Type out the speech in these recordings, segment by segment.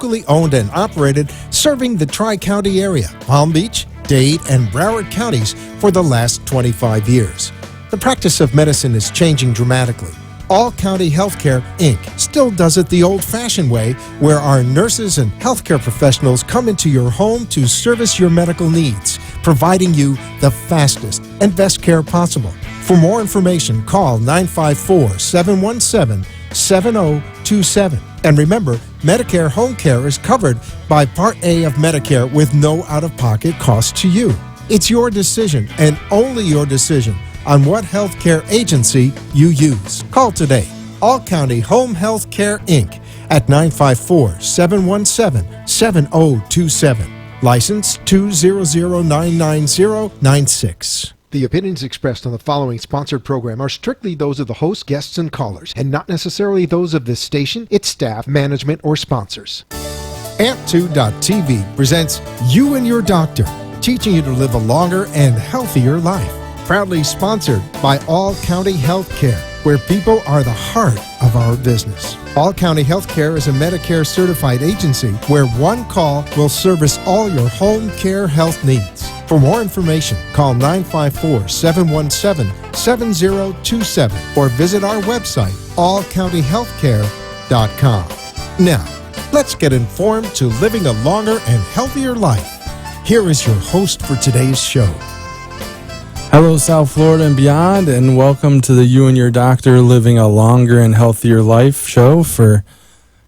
locally owned and operated, serving the Tri-County area, Palm Beach, Dade, and Broward counties for the last 25 years. The practice of medicine is changing dramatically. All County Healthcare, Inc. still does it the old-fashioned way, where our nurses and healthcare professionals come into your home to service your medical needs, providing you the fastest and best care possible. For more information, call 954-717-7027. And remember, Medicare Home Care is covered by Part A of Medicare with no out-of-pocket cost to you. It's your decision, and only your decision, on what healthcare agency you use. Call today. All County Home Health Care, Inc. at 954-717-7027. License 200999096. The opinions expressed on the following sponsored program are strictly those of the host, guests, and callers, and not necessarily those of this station, its staff, management, or sponsors. Amp2.tv presents You and Your Doctor, teaching you to live a longer and healthier life. Proudly sponsored by All County Healthcare, where people are the heart of our business. All County Healthcare is a Medicare certified agency where one call will service all your home care health needs. For more information, call 954-717-7027 or visit our website, allcountyhealthcare.com. Now, let's get informed to living a longer and healthier life. Here is your host for today's show. Hello, South Florida and beyond, and welcome to the You and Your Doctor Living a Longer and Healthier Life show for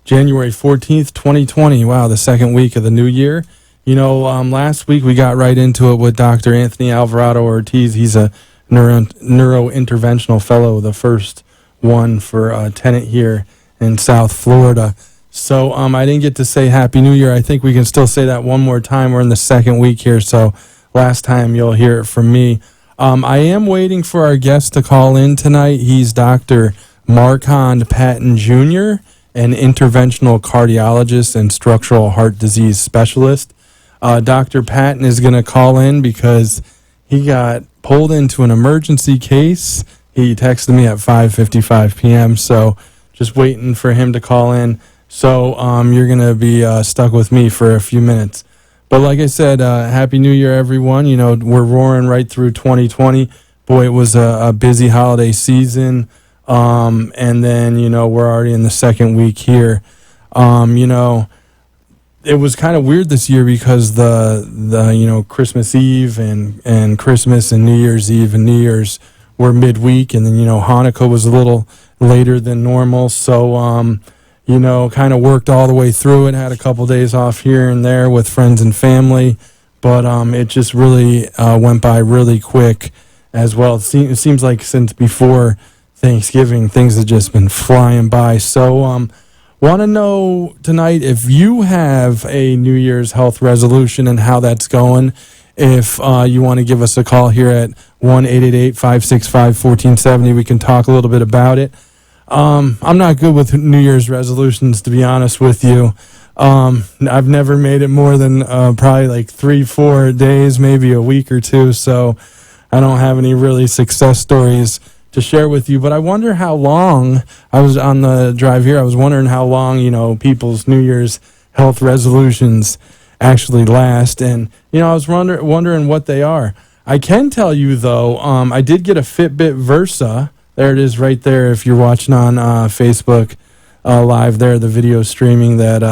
January 14th, 2020. Wow, the second week of the new year. You know, last week we got right into it with Dr. Anthony Alvarado Ortiz. He's a neurointerventional fellow, the first one for Tenet here in South Florida. So I didn't get to say Happy New Year. I think we can still say that one more time. We're in the second week here, so last time you'll hear it from me. I am waiting for our guest to call in tonight. He's Dr. Marquand Patton Jr., an interventional cardiologist and structural heart disease specialist. Dr. Patton is going to call in because he got pulled into an emergency case. He texted me at 5:55 p.m., so just waiting for him to call in. So you're going to be stuck with me for a few minutes. But like I said, Happy New Year, everyone. You know, we're roaring right through 2020. Boy, it was a busy holiday season. And then, you know, we're already in the second week here. You know, it was kind of weird this year because the you know, Christmas Eve and Christmas and New Year's Eve and New Year's were midweek. And then, you know, Hanukkah was a little later than normal. So, you know, kind of worked all the way through it, had a couple days off here and there with friends and family, but it just really went by really quick as well. It seems like since before Thanksgiving, things have just been flying by. So want to know tonight if you have a New Year's health resolution and how that's going. If you want to give us a call here at 1-888-565-1470, we can talk a little bit about it. I'm not good with New Year's resolutions, to be honest with you. I've never made it more than probably like 3-4 days, maybe a week or two, so I don't have any really success stories to share with you. But I wonder how long, I was on the drive here, I was wondering how long, you know, people's New Year's health resolutions actually last. And, you know, I was wondering what they are. I can tell you, though, I did get a Fitbit Versa. There it is right there if you're watching on Facebook live there, the video streaming that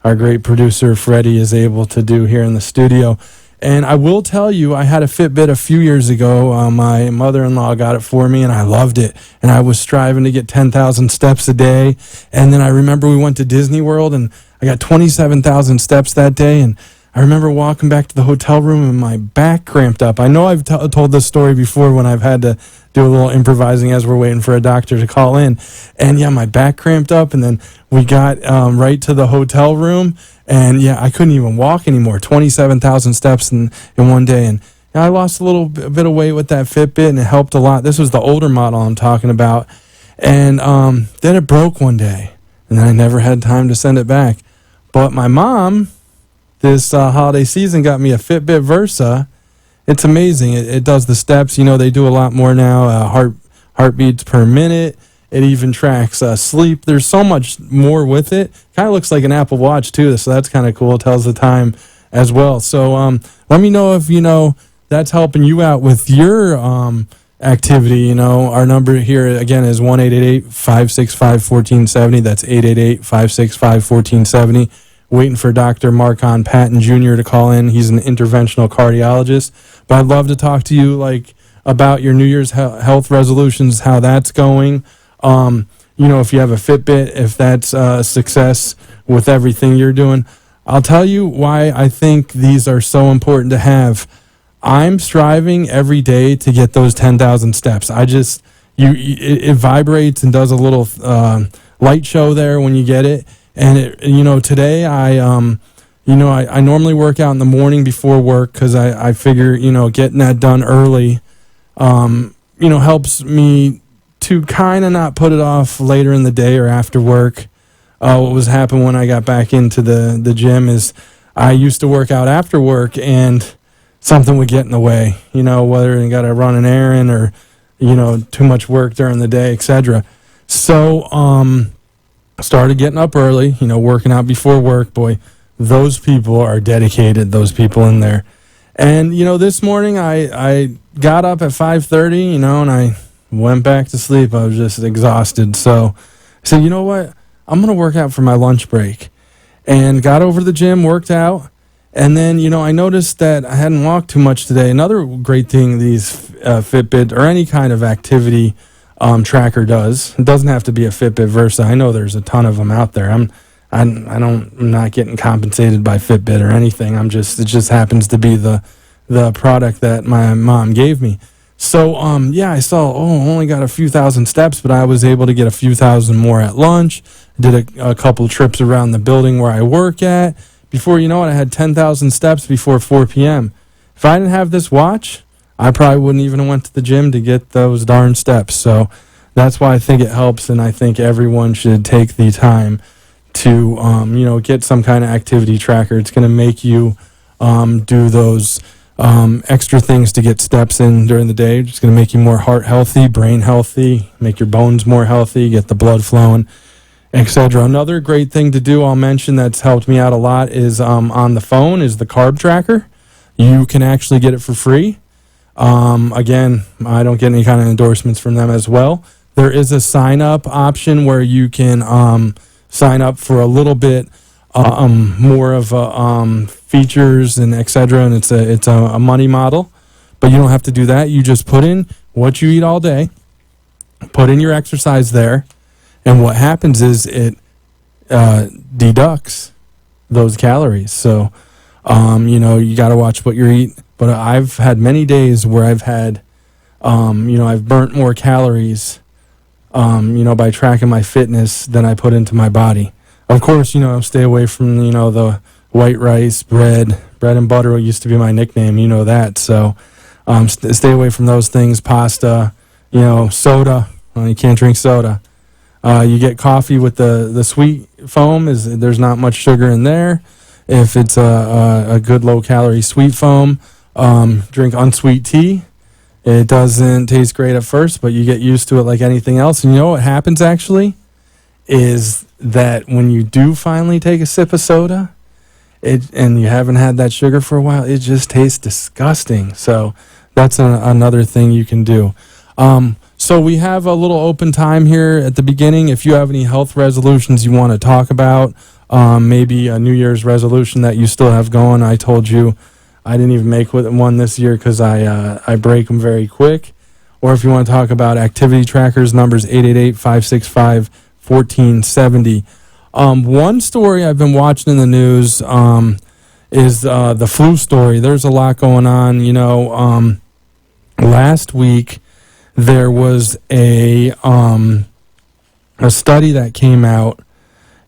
our great producer Freddie is able to do here in the studio. And I will tell you, I had a Fitbit a few years ago. My mother-in-law got it for me, and I loved it. And I was striving to get 10,000 steps a day. And then I remember we went to Disney World, and I got 27,000 steps that day. And I remember walking back to the hotel room, and my back cramped up. I know I've told this story before when I've had to do a little improvising as we're waiting for a doctor to call in. And, yeah, my back cramped up, and then we got right to the hotel room. And, yeah, I couldn't even walk anymore, 27,000 steps in one day. And I lost a little bit of weight with that Fitbit, and it helped a lot. This was the older model I'm talking about. And then it broke one day, and then I never had time to send it back. But my mom, this holiday season, got me a Fitbit Versa. It's amazing. It does the steps. You know, they do a lot more now, heartbeats per minute. It even tracks sleep. There's so much more with it. Kind of looks like an Apple Watch too, so that's kind of cool. It tells the time as well. So let me know if that's helping you out with your activity. Our number here again is 1-888-565-1470. That's 888-565-1470. Waiting for Dr. Marcon Patton Jr. to call in. He's an interventional cardiologist. But I'd love to talk to you about your New Year's health resolutions, how that's going. If you have a Fitbit, if that's a success with everything you're doing. I'll tell you why I think these are so important to have. I'm striving every day to get those 10,000 steps. It vibrates and does a little light show there when you get it. And today I normally work out in the morning before work because I figure getting that done early helps me to kind of not put it off later in the day or after work. What was happening when I got back into the gym is I used to work out after work and something would get in the way, whether you got to run an errand or, too much work during the day, etc. So, started getting up early, working out before work. Boy, those people are dedicated, those people in there. And, this morning I got up at 5:30, and I went back to sleep. I was just exhausted. So I said, you know what? I'm going to work out for my lunch break. And got over to the gym, worked out. And then, I noticed that I hadn't walked too much today. Another great thing these Fitbit or any kind of activity tracker does. It doesn't have to be a Fitbit Versa. I know there's a ton of them out there. I'm not getting compensated by Fitbit or anything. It just happens to be the product that my mom gave me. So I saw only got a few thousand steps, but I was able to get a few thousand more at lunch. Did a couple trips around the building where I work at. Before you know it, I had 10,000 steps before 4 p.m. If I didn't have this watch, I probably wouldn't even have went to the gym to get those darn steps. So that's why I think it helps, and I think everyone should take the time to, get some kind of activity tracker. It's going to make you do those extra things to get steps in during the day. It's going to make you more heart healthy, brain healthy, make your bones more healthy, get the blood flowing, etc. Another great thing to do, I'll mention, that's helped me out a lot is on the phone is the carb tracker. You can actually get it for free. Again, I don't get any kind of endorsements from them as well. There is a sign-up option where you can sign up for a little bit more of features and etc. And it's a money model, but you don't have to do that. You just put in what you eat all day, put in your exercise there, and what happens is it deducts those calories. So, you got to watch what you eat. But I've had many days where I've had, I've burnt more calories, by tracking my fitness than I put into my body. Of course, stay away from, the white rice, bread and butter used to be my nickname, that. So stay away from those things, pasta, soda. Well, you can't drink soda. You get coffee with the sweet foam. There's not much sugar in there. If it's a good low-calorie sweet foam, drink unsweet tea. It doesn't taste great at first, but you get used to it like anything else. And what happens actually is that when you do finally take a sip of soda, and you haven't had that sugar for a while, it just tastes disgusting. So that's another thing you can do. So we have a little open time here at the beginning. If you have any health resolutions you want to talk about, maybe a New Year's resolution that you still have going. I told you I didn't even make one this year because I break them very quick. Or if you want to talk about activity trackers, numbers 888-565-1470. One story I've been watching in the news is the flu story. There's a lot going on. Last week there was a study that came out,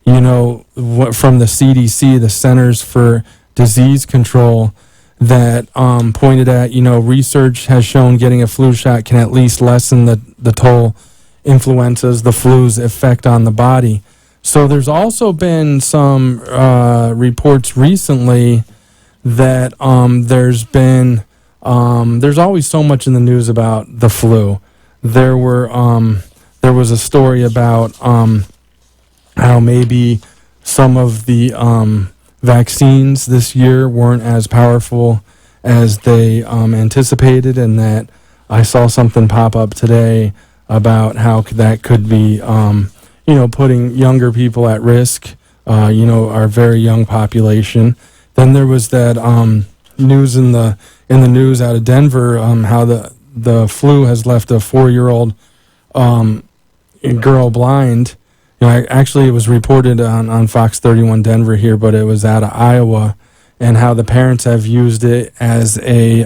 from the CDC, the Centers for Disease Control, that pointed at, research has shown getting a flu shot can at least lessen the toll influenza's, the flu's effect on the body. So there's also been some reports recently that there's always so much in the news about the flu. There there was a story about how maybe some of the vaccines this year weren't as powerful as they anticipated, and that I saw something pop up today about how that could be, putting younger people at risk, our very young population. Then there was that news in the news out of Denver, how the flu has left a 4-year-old girl blind. Actually, it was reported on Fox 31 Denver here, but it was out of Iowa, and how the parents have used it as a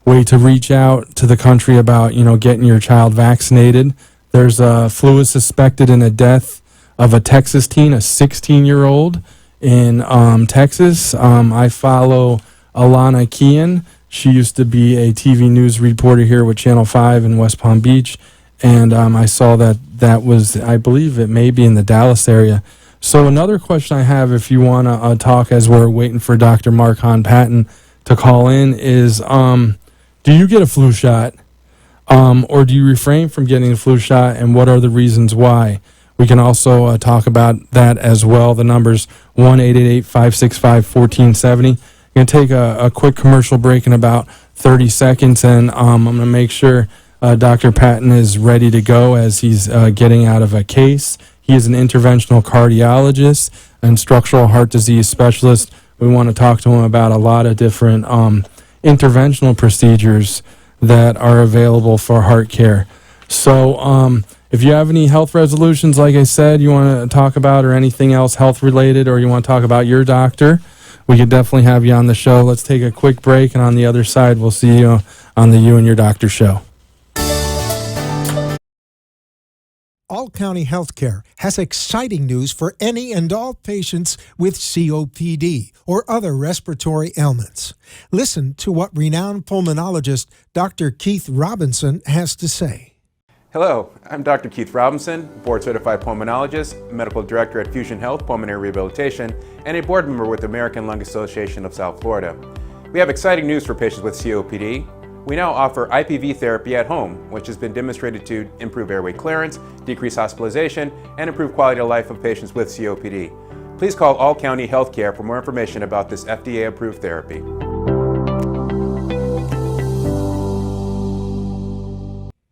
way to reach out to the country about, getting your child vaccinated. There's a flu is suspected in a death of a Texas teen, a 16-year-old in Texas. I follow Alana Kean. She used to be a TV news reporter here with Channel 5 in West Palm Beach. And I saw that was, I believe it may be in the Dallas area. So another question I have, if you want to talk as we're waiting for Dr. Mark Hahn Patton to call in, is do you get a flu shot? Or do you refrain from getting a flu shot, and what are the reasons why? We can also talk about that as well. The number's 1-888-565-1470. I'm going to take a quick commercial break in about 30 seconds, and I'm going to make sure Dr. Patton is ready to go as he's getting out of a case. He is an interventional cardiologist and structural heart disease specialist. We want to talk to him about a lot of different interventional procedures that are available for heart care. So if you have any health resolutions, like I said, you want to talk about, or anything else health related, or you want to talk about your doctor, we could definitely have you on the show. Let's take a quick break, and on the other side, we'll see you on the You and Your Doctor show. All County Healthcare has exciting news for any and all patients with COPD or other respiratory ailments. Listen to what renowned pulmonologist Dr. Keith Robinson has to say. Hello, I'm Dr. Keith Robinson, board-certified pulmonologist, medical director at Fusion Health Pulmonary Rehabilitation, and a board member with the American Lung Association of South Florida. We have exciting news for patients with COPD. We now offer IPV therapy at home, which has been demonstrated to improve airway clearance, decrease hospitalization, and improve quality of life of patients with COPD. Please call All County Healthcare for more information about this FDA-approved therapy.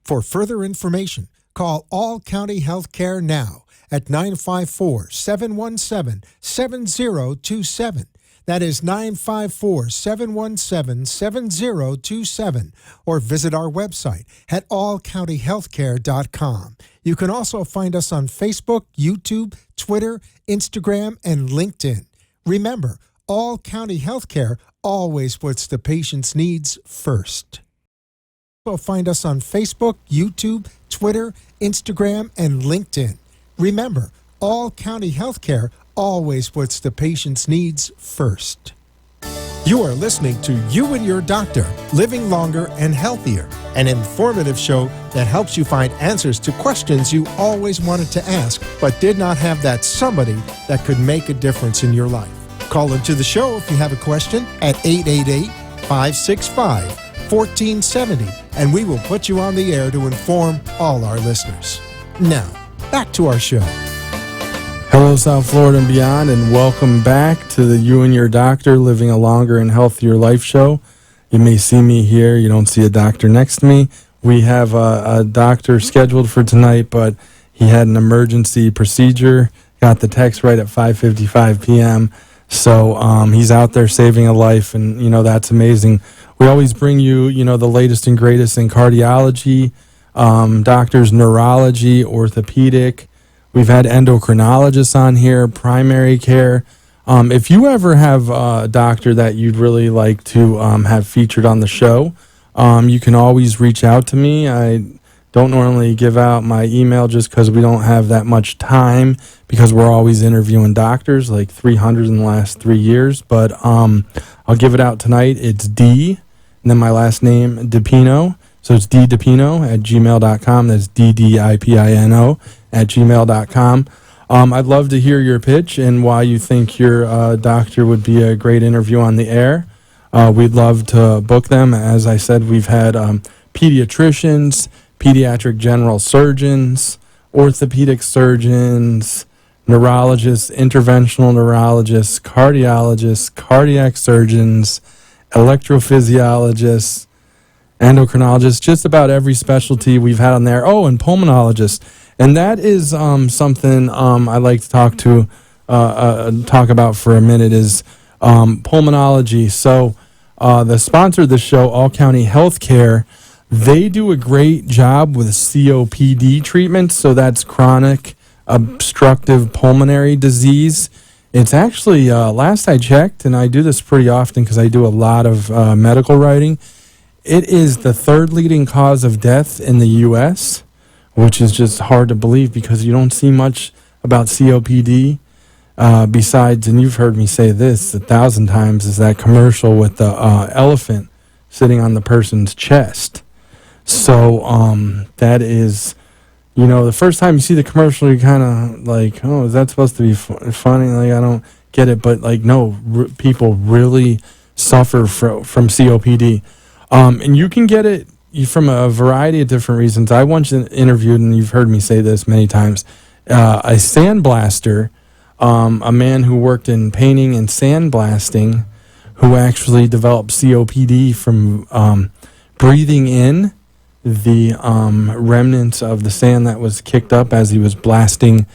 For further information, call All County Healthcare now at 954-717-7027. That is 954-717-7027, or visit our website at allcountyhealthcare.com. You can also find us on Facebook, YouTube, Twitter, Instagram, and LinkedIn. Remember, All County Healthcare always puts the patient's needs first. Also find us on Facebook, YouTube, Twitter, Instagram, and LinkedIn. Remember, All County Healthcare always puts the patient's needs first. You are listening to You and Your Doctor, Living Longer and Healthier, an informative show that helps you find answers to questions you always wanted to ask but did not have that somebody that could make a difference in your life. Call into the show if you have a question at 888-565-1470, and we will put you on the air to inform all our listeners. Now, back to our show. Hello, South Florida and beyond, and welcome back to the You and Your Doctor, Living a Longer and Healthier Life show. You may see me here. You don't see a doctor next to me. We have a doctor scheduled for tonight, but he had an emergency procedure. Got the text right at 5:55 p.m., so he's out there saving a life, and, that's amazing. We always bring you, the latest and greatest in cardiology, doctors, neurology, orthopedic. We've had endocrinologists on here, primary care. If you ever have a doctor that you'd really like to have featured on the show, you can always reach out to me. I don't normally give out my email just because we don't have that much time, because we're always interviewing doctors, like 300 in the last 3 years. But I'll give it out tonight. It's D, and then my last name, DiPino. So it's ddipino@gmail.com. That's DDIPINO @gmail.com. I'd love to hear your pitch and why you think your doctor would be a great interview on the air. We'd love to book them. As I said, we've had pediatricians, pediatric general surgeons, orthopedic surgeons, neurologists, interventional neurologists, cardiologists, cardiac surgeons, electrophysiologists, endocrinologists, just about every specialty we've had on there. Oh, and pulmonologists. And that is something I like to talk about for a minute is pulmonology. So the sponsor of the show, All County Healthcare, they do a great job with COPD treatments. So that's chronic obstructive pulmonary disease. It's actually, last I checked, and I do this pretty often because I do a lot of medical writing, it is the third leading cause of death in the U.S., which is just hard to believe because you don't see much about COPD besides, and you've heard me say this 1,000 times, is that commercial with the elephant sitting on the person's chest. So that is, the first time you see the commercial, you kind of like, oh, is that supposed to be funny? Like, I don't get it. But, like, no, people really suffer from COPD. And you can get it from a variety of different reasons. I once interviewed, and you've heard me say this many times, a sandblaster, a man who worked in painting and sandblasting, who actually developed COPD from breathing in the remnants of the sand that was kicked up as he was blasting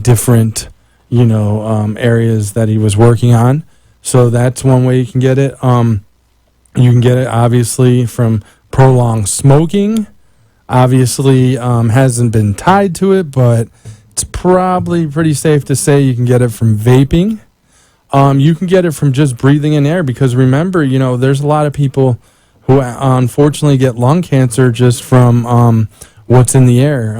different, areas that he was working on. So that's one way you can get it. You can get it, obviously, from prolonged smoking. Obviously, hasn't been tied to it, but it's probably pretty safe to say you can get it from vaping. You can get it from just breathing in air because, remember, there's a lot of people who unfortunately get lung cancer just from what's in the air,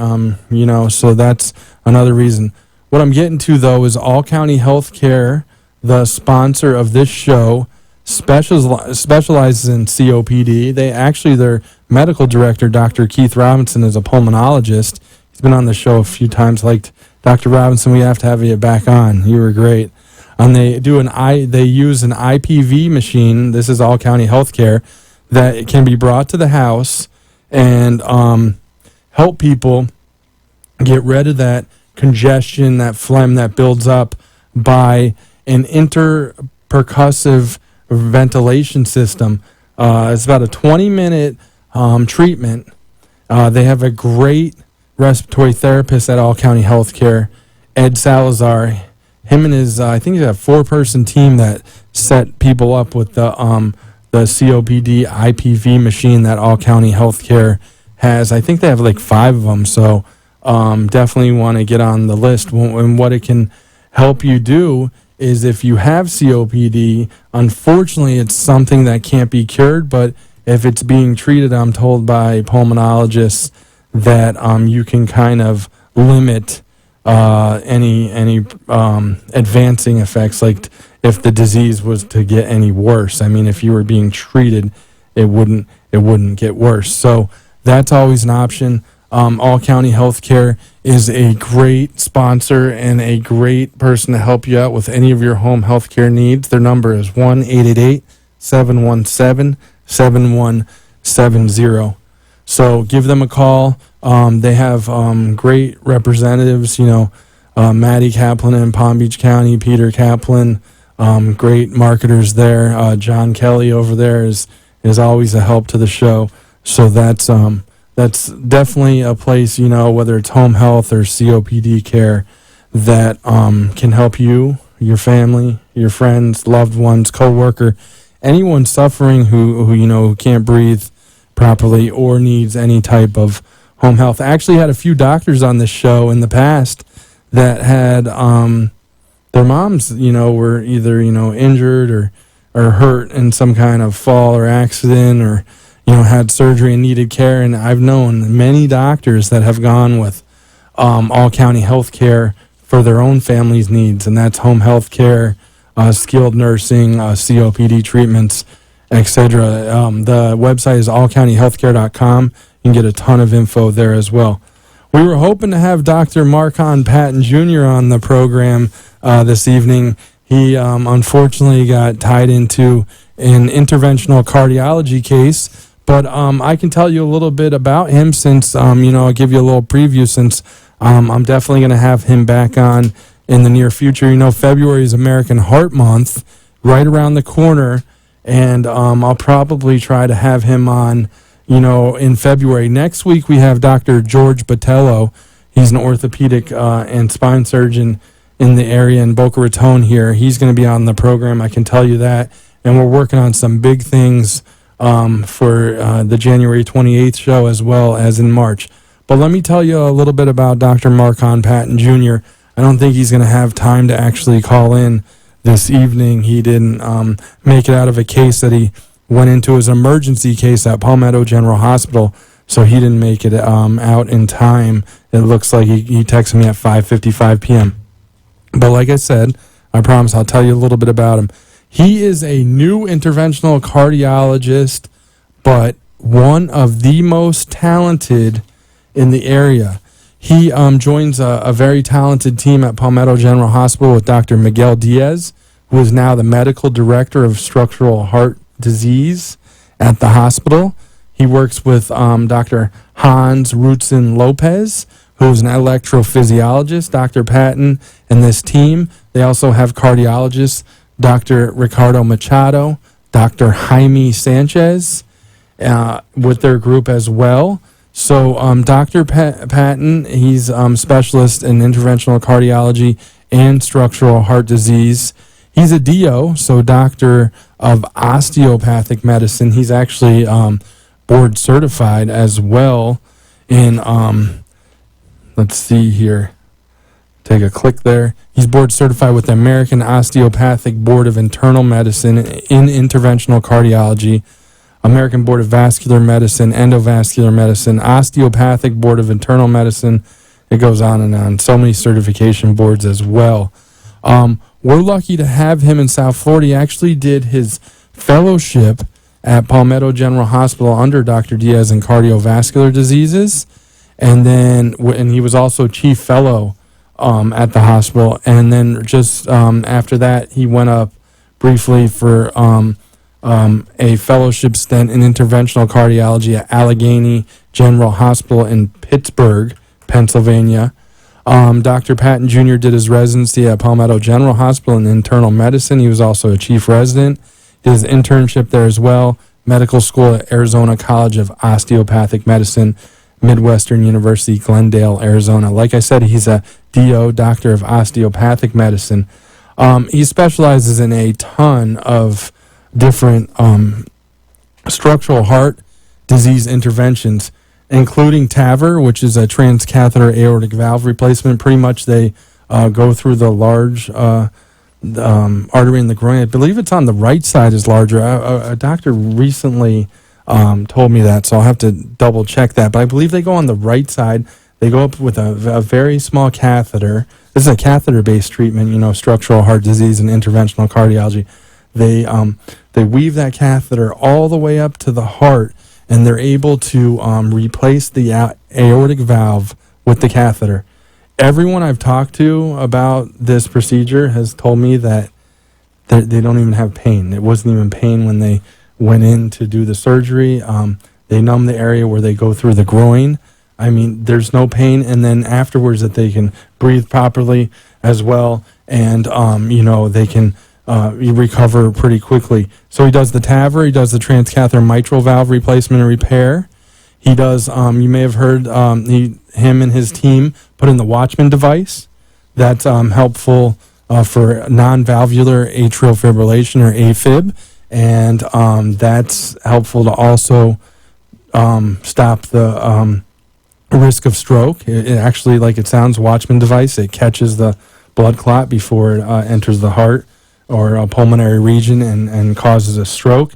so that's another reason. What I'm getting to, though, is All County Healthcare, the sponsor of this show, specializes in COPD. Their medical director, Dr. Keith Robinson, is a pulmonologist. He's been on the show a few times. Like, Dr. Robinson, we have to have you back on. You were great. They use an IPV machine. This is All County Healthcare, that can be brought to the house and help people get rid of that congestion, that phlegm that builds up by an interpercussive ventilation system. It's about a 20-minute treatment. They have a great respiratory therapist at All County Healthcare, Ed Salazar. Him and his, I think he's a 4-person team that set people up with the COPD IPV machine that All County Healthcare has. I think they have like 5 of them, so definitely want to get on the list. And what it can help you do is, if you have COPD, unfortunately it's something that can't be cured, but if it's being treated, I'm told by pulmonologists that you can kind of limit any advancing effects, like if the disease was to get any worse. I mean, if you were being treated, it wouldn't get worse. So that's always an option. All County Healthcare is a great sponsor and a great person to help you out with any of your home healthcare needs. Their number is 1-888-717-7170. So give them a call. They have great representatives, Maddie Kaplan in Palm Beach County, Peter Kaplan, great marketers there. John Kelly over there is always a help to the show. So that's definitely a place, whether it's home health or COPD care, that can help you, your family, your friends, loved ones, co-worker, anyone suffering who can't breathe properly or needs any type of home health. I actually had a few doctors on this show in the past that had their moms, were either, injured or hurt in some kind of fall or accident, or, had surgery and needed care. And I've known many doctors that have gone with All County Healthcare for their own family's needs, and that's home health care, skilled nursing, COPD treatments, etc. The website is allcountyhealthcare.com. You can get a ton of info there as well. We were hoping to have Dr. Marcon Patton Jr. on the program this evening. He unfortunately got tied into an interventional cardiology case, But I can tell you a little bit about him since, I'll give you a little preview since I'm definitely going to have him back on in the near future. February is American Heart Month, right around the corner, and I'll probably try to have him on, in February. Next week, we have Dr. George Botello. He's an orthopedic and spine surgeon in the area in Boca Raton here. He's going to be on the program, I can tell you that. And we're working on some big things for the January 28th show as well as in March. But let me tell you a little bit about Dr. Marcon Patton Jr. I don't think he's going to have time to actually call in this evening. He didn't make it out of a case that he went into his emergency case at Palmetto General Hospital, so he didn't make it out in time. It looks like he texted me at 5:55 p.m. But like I said, I promise I'll tell you a little bit about him. He is a new interventional cardiologist, but one of the most talented in the area. He joins a very talented team at Palmetto General Hospital with Dr. Miguel Diaz, who is now the medical director of structural heart disease at the hospital. He works with Dr. Hans Rutzen Lopez, who is an electrophysiologist. Dr. Patton and this team, they also have cardiologists, Dr. Ricardo Machado, Dr. Jaime Sanchez, with their group as well. So Dr. Patton, he's specialist in interventional cardiology and structural heart disease. He's a DO, so doctor of osteopathic medicine. He's actually board certified as well in, let's see here, take a click there. He's board certified with the American Osteopathic Board of Internal Medicine in interventional cardiology, American Board of Vascular Medicine, Endovascular Medicine, Osteopathic Board of Internal Medicine. It goes on and on. So many certification boards as well. We're lucky to have him in South Florida. He actually did his fellowship at Palmetto General Hospital under Dr. Diaz in cardiovascular diseases. And he was also chief fellow at the hospital. And then just after that, he went up briefly for a fellowship stint in interventional cardiology at Allegheny General Hospital in Pittsburgh, Pennsylvania. Dr. Patton Jr. did his residency at Palmetto General Hospital in internal medicine. He was also a chief resident. Did his internship there as well. Medical school at Arizona College of Osteopathic Medicine, Midwestern University, Glendale, Arizona. Like I said, he's a DO, Doctor of Osteopathic Medicine. He specializes in a ton of different structural heart disease interventions, including TAVR, which is a transcatheter aortic valve replacement. Pretty much they go through the large artery in the groin. I believe it's on the right side is larger. A doctor recently told me that, so I'll have to double check that. But I believe they go on the right side. They go up with a very small catheter. This is a catheter-based treatment, structural heart disease and interventional cardiology. They weave that catheter all the way up to the heart, and they're able to replace the aortic valve with the catheter. Everyone I've talked to about this procedure has told me that they don't even have pain. It wasn't even pain when they went in to do the surgery. They numb the area where they go through the groin. I mean, there's no pain, and then afterwards that they can breathe properly as well, and they can recover pretty quickly. So he does the TAVR, he does the transcatheter mitral valve replacement and repair. He does, you may have heard him and his team put in the Watchman device. That's helpful for non-valvular atrial fibrillation or AFib, and that's helpful to also stop the risk of stroke. It actually, like it sounds, Watchman device, it catches the blood clot before it enters the heart or a pulmonary region and causes a stroke.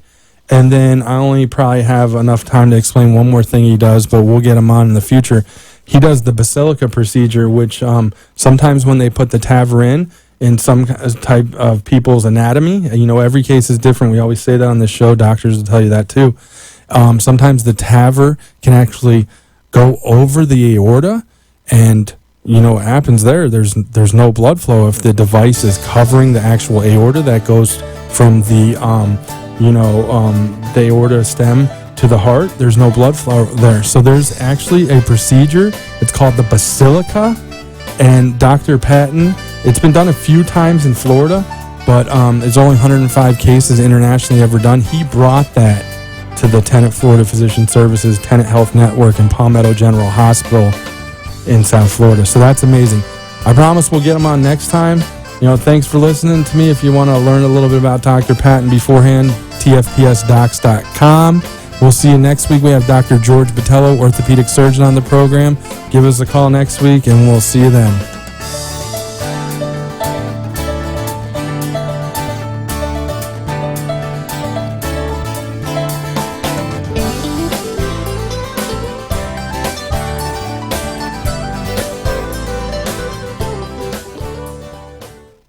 And then I only probably have enough time to explain one more thing he does, but we'll get him on in the future. He does the basilica procedure, which sometimes when they put the TAVR in some type of people's anatomy, every case is different. We always say that on this show. Doctors will tell you that too. Sometimes the TAVR can actually go over the aorta, and what happens there? There's no blood flow if the device is covering the actual aorta that goes from the the aorta stem to the heart. There's no blood flow there. So there's actually a procedure. It's called the basilica. And Dr. Patton, it's been done a few times in Florida, but it's only 105 cases internationally ever done. He brought that to the Tenet Florida Physician Services, Tenet Health Network, and Palmetto General Hospital in South Florida. So that's amazing. I promise we'll get him on next time. Thanks for listening to me. If you want to learn a little bit about Dr. Patton beforehand, tfpsdocs.com. We'll see you next week. We have Dr. George Botello, orthopedic surgeon, on the program. Give us a call next week, and we'll see you then.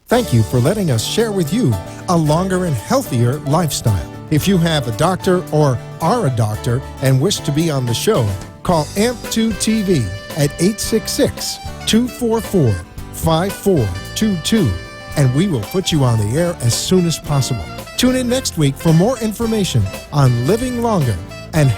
Thank you for letting us share with you a longer and healthier lifestyle. If you have a doctor or are a doctor and wish to be on the show, call AMP2TV at 866-244-5422, and we will put you on the air as soon as possible. Tune in next week for more information on living longer and